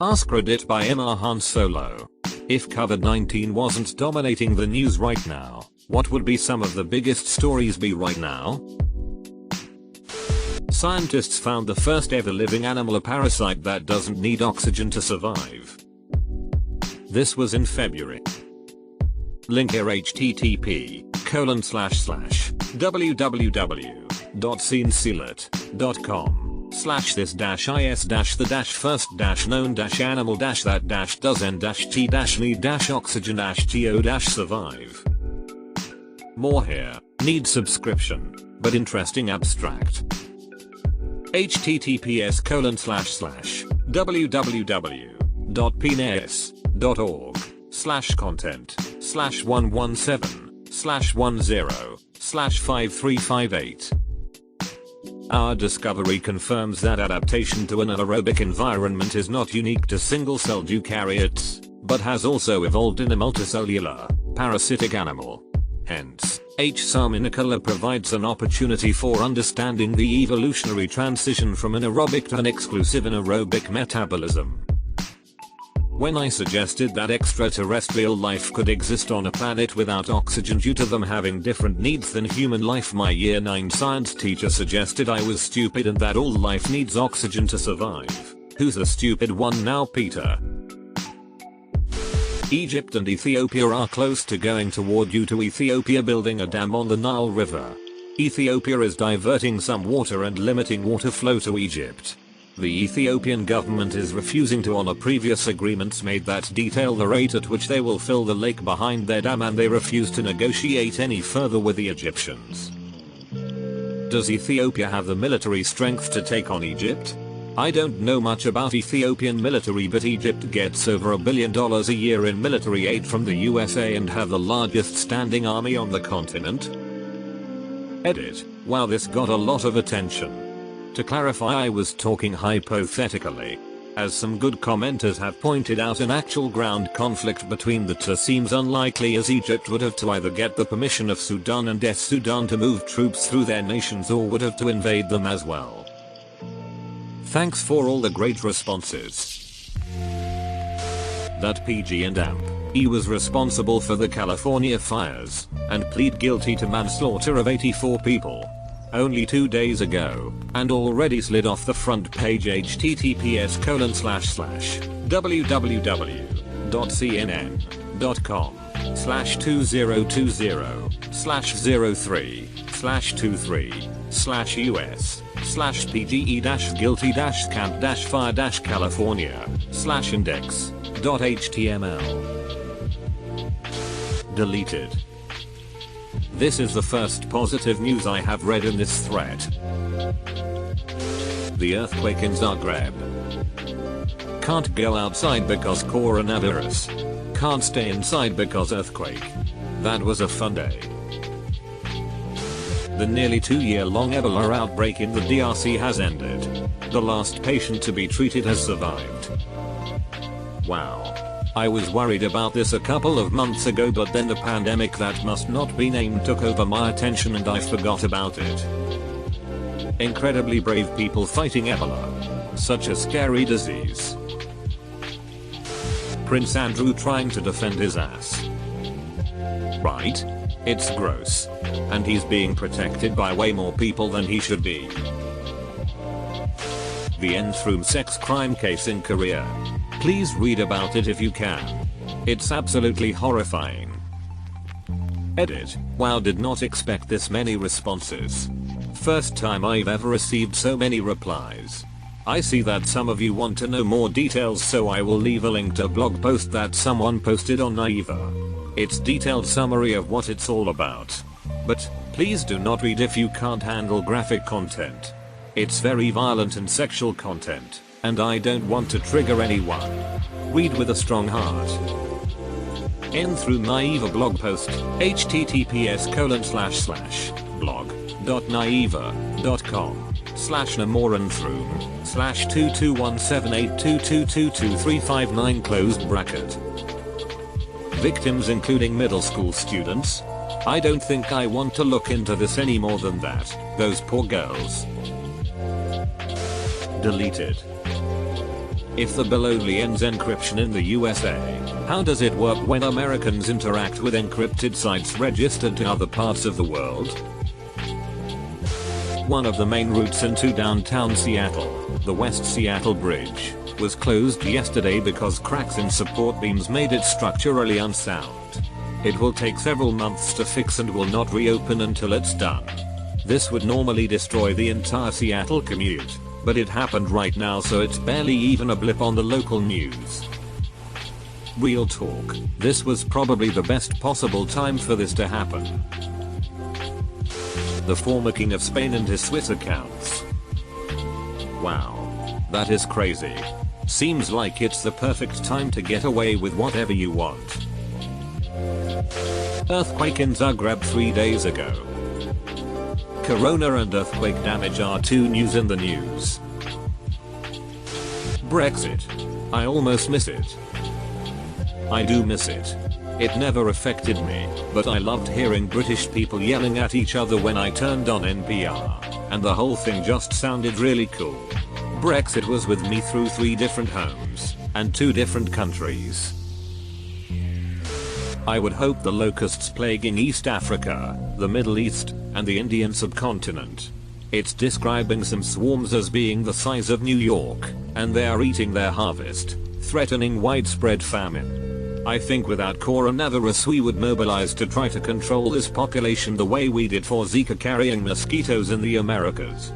Askreddit by Emma Han Solo. If COVID-19 wasn't dominating the news right now, what would be some of the biggest stories be right now? Scientists found the first ever living animal, a parasite that doesn't need oxygen to survive. This was in February. Link here: http://www.this-silet.com/this-is-the-first-known-animal-that-need-oxygen-to-survive. More here, need subscription, but interesting abstract. https://www.pnas.org/content/117/10/5358. Our discovery confirms that adaptation to an anaerobic environment is not unique to single-celled eukaryotes, but has also evolved in a multicellular, parasitic animal. Hence, H. Salmonella provides an opportunity for understanding the evolutionary transition from anaerobic to an exclusive anaerobic metabolism. When I suggested that extraterrestrial life could exist on a planet without oxygen due to them having different needs than human life, my year 9 science teacher suggested I was stupid and that all life needs oxygen to survive. Who's the stupid one now, Peter? Egypt and Ethiopia are close to going to war due to Ethiopia building a dam on the Nile River. Ethiopia is diverting some water and limiting water flow to Egypt. The Ethiopian government is refusing to honor previous agreements made that detail the rate at which they will fill the lake behind their dam, and they refuse to negotiate any further with the Egyptians. Does Ethiopia have the military strength to take on Egypt? I don't know much about Ethiopian military, but Egypt gets over $1 billion a year in military aid from the USA and have the largest standing army on the continent. Edit. Wow, this got a lot of attention. To clarify, I was talking hypothetically. As some good commenters have pointed out, an actual ground conflict between the two seems unlikely, as Egypt would have to either get the permission of Sudan and Sudan to move troops through their nations, or would have to invade them as well. Thanks for all the great responses. That PG and AMP. He was responsible for the California fires and plead guilty to manslaughter of 84 people. Only 2 days ago, and already slid off the front page. https://www.cnn.com/2020/03/pge-guilty-camp-fire-california/index.html. Deleted. This is the first positive news I have read in this thread. The earthquake in Zagreb. Can't go outside because coronavirus. Can't stay inside because earthquake. That was a fun day. The nearly 2-year-long Ebola outbreak in the DRC has ended. The last patient to be treated has survived. Wow. I was worried about this a couple of months ago, but then the pandemic that must not be named took over my attention and I forgot about it. Incredibly brave people fighting Ebola. Such a scary disease. Prince Andrew trying to defend his ass. Right? It's gross. And he's being protected by way more people than he should be. The Enthroom sex crime case in Korea. Please read about it if you can. It's absolutely horrifying. Edit. Wow, did not expect this many responses. First time I've ever received so many replies. I see that some of you want to know more details, so I will leave a link to a blog post that someone posted on Naivas. It's detailed summary of what it's all about. But please do not read if you can't handle graphic content. It's very violent and sexual content, and I don't want to trigger anyone. Read with a strong heart. Through Naivas blog post, https://blog.naiva.com/namoranthroom/221782222359 closed bracket. Victims including middle school students? I don't think I want to look into this any more than that. Those poor girls. Deleted. If the bill only ends encryption in the USA, how does it work when Americans interact with encrypted sites registered to other parts of the world? One of the main routes into downtown Seattle, the West Seattle Bridge, was closed yesterday because cracks in support beams made it structurally unsound. It will take several months to fix and will not reopen until it's done. This would normally destroy the entire Seattle commute, but it happened right now, so it's barely even a blip on the local news. Real talk, this was probably the best possible time for this to happen. The former king of Spain and his Swiss accounts. Wow. That is crazy. Seems like it's the perfect time to get away with whatever you want. Earthquake in Zagreb 3 days ago. Corona and earthquake damage are two news in the news. Brexit. I almost miss it. I do miss it. It never affected me, but I loved hearing British people yelling at each other when I turned on NPR, and the whole thing just sounded really cool. Brexit was with me through 3 different homes, and 2 different countries. I would hope the locusts plaguing East Africa, the Middle East, and the Indian subcontinent. It's describing some swarms as being the size of New York, and they are eating their harvest, threatening widespread famine. I think without coronavirus we would mobilize to try to control this population the way we did for Zika carrying mosquitoes in the Americas.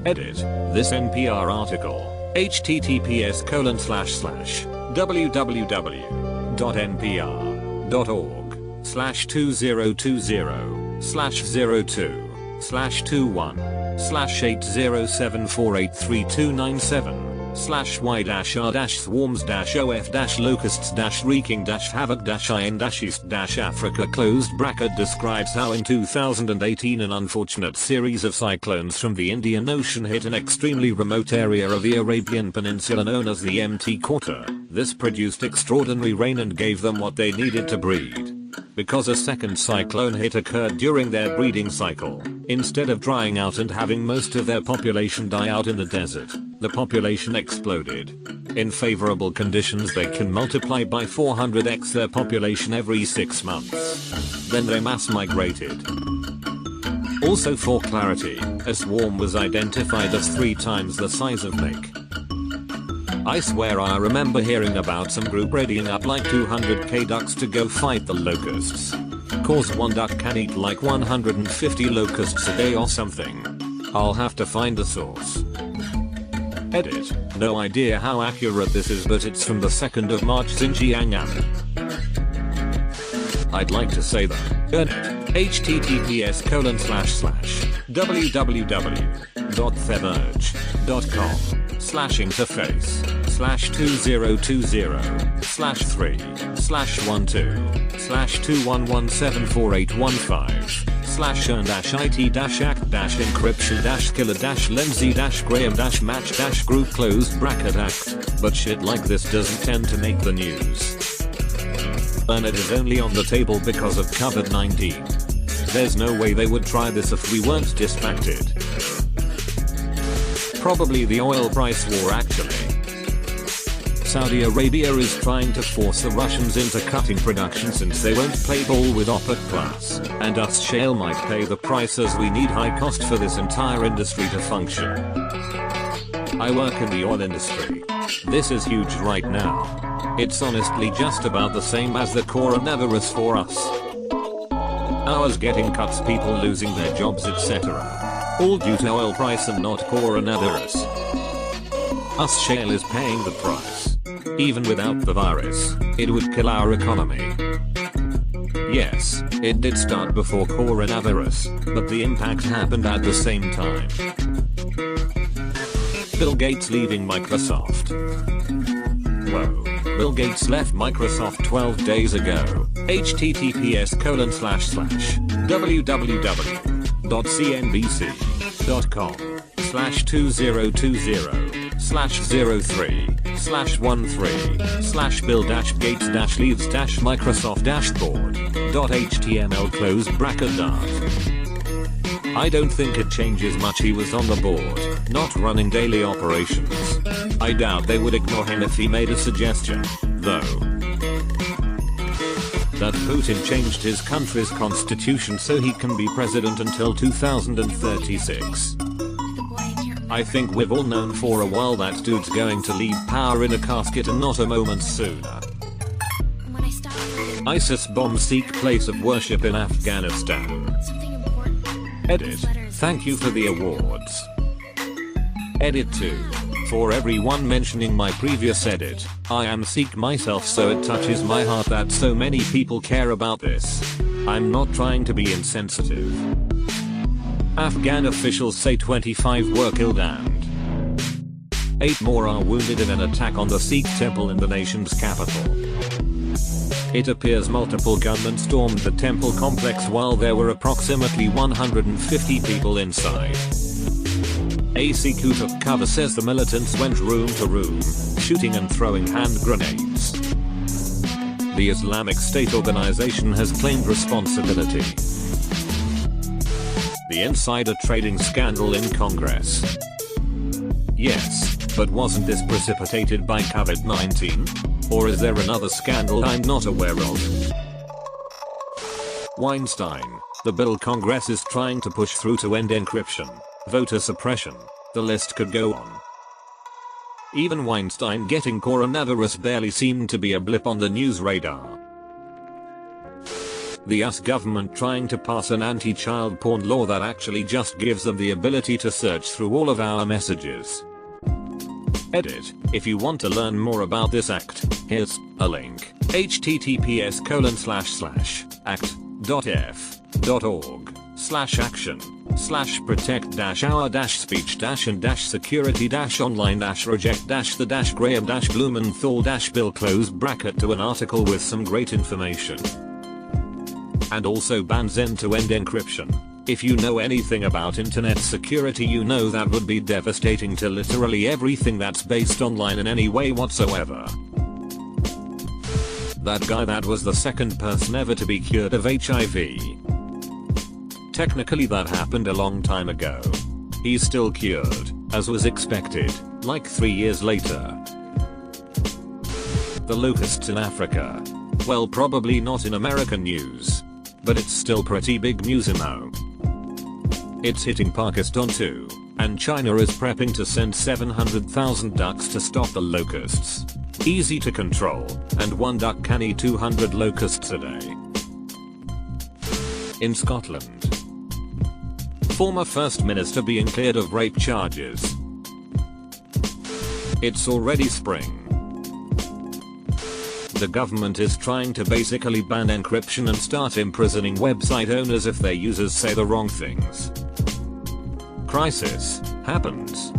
Edit this NPR article, https://www.npr.org/2020/y-r-swarms-of-f-locusts-reeking-havoc-east-africa closed bracket describes how in 2018 an unfortunate series of cyclones from the Indian Ocean hit an extremely remote area of the Arabian Peninsula known as the MT Quarter. This produced extraordinary rain and gave them what they needed to breed. Because a second cyclone hit occurred during their breeding cycle, instead of drying out and having most of their population die out in the desert, the population exploded. In favorable conditions they can multiply by 400x their population every 6 months. Then they mass migrated. Also for clarity, a swarm was identified as 3 times the size of Nick. I swear I remember hearing about some group readying up like 200k ducks to go fight the locusts. Cause one duck can eat like 150 locusts a day or something. I'll have to find the source. Edit. No idea how accurate this is, but it's from the 2nd of March Xinjiang. I'd like to say that. Edit. https://www.theverge.com/2020/3/12/earn-it-killer-lenzy-graham-match-group closed bracket act. But shit like this doesn't tend to make the news. Earn-it is only on the table because of COVID-19. There's no way they would try this if we weren't distracted. Probably the oil price war actually. Saudi Arabia is trying to force the Russians into cutting production since they won't play ball with OPEC+, and us shale might pay the price as we need high cost for this entire industry to function. I work in the oil industry. This is huge right now. It's honestly just about the same as the coronavirus for us. Ours getting cuts, people losing their jobs, etc. All due to oil price and not coronavirus. Us shale is paying the price. Even without the virus, it would kill our economy. Yes, it did start before coronavirus, but the impact happened at the same time. Bill Gates leaving Microsoft. Whoa. Bill Gates left Microsoft 12 days ago. https://www.cnbc.com/2020/03/bill-gates-leaves-microsoft-dashboard.html closed bracket dart. I don't think it changes much. He was on the board, not running daily operations. I doubt they would ignore him if he made a suggestion, though. That Putin changed his country's constitution so he can be president until 2036. I think we've all known for a while that dude's going to leave power in a casket and not a moment sooner. ISIS bombs Sikh place of worship in Afghanistan. Edit. Thank you for the awards. Edit 2. For everyone mentioning my previous edit, I am Sikh myself, so it touches my heart that so many people care about this. I'm not trying to be insensitive. Afghan officials say 25 were killed and 8 more are wounded in an attack on the Sikh temple in the nation's capital. It appears multiple gunmen stormed the temple complex while there were approximately 150 people inside. A Sikh who took cover says the militants went room to room, shooting and throwing hand grenades. The Islamic State organization has claimed responsibility. The insider trading scandal in Congress. Yes, but wasn't this precipitated by COVID-19? Or is there another scandal I'm not aware of? Weinstein. The bill Congress is trying to push through to end encryption, voter suppression. The list could go on. Even Weinstein getting coronavirus barely seemed to be a blip on the news radar. The US government trying to pass an anti-child porn law that actually just gives them the ability to search through all of our messages. Edit. If you want to learn more about this act, here's a link. https://act.f.org/action/protect-our-speech-and-security-online-reject-the-graham-blumenthal-bill close bracket to an article with some great information. And also bans end-to-end encryption. If you know anything about internet security, you know that would be devastating to literally everything that's based online in any way whatsoever. That guy that was the second person ever to be cured of HIV. Technically that happened a long time ago. He's still cured, as was expected, like 3 years later. The locusts in Africa. Well, probably not in American news. But it's still pretty big news, It's hitting Pakistan too, and China is prepping to send 700,000 ducks to stop the locusts. Easy to control, and one duck can eat 200 locusts a day. In Scotland. Former First Minister being cleared of rape charges. It's already spring. The government is trying to basically ban encryption and start imprisoning website owners if their users say the wrong things. Crisis happens.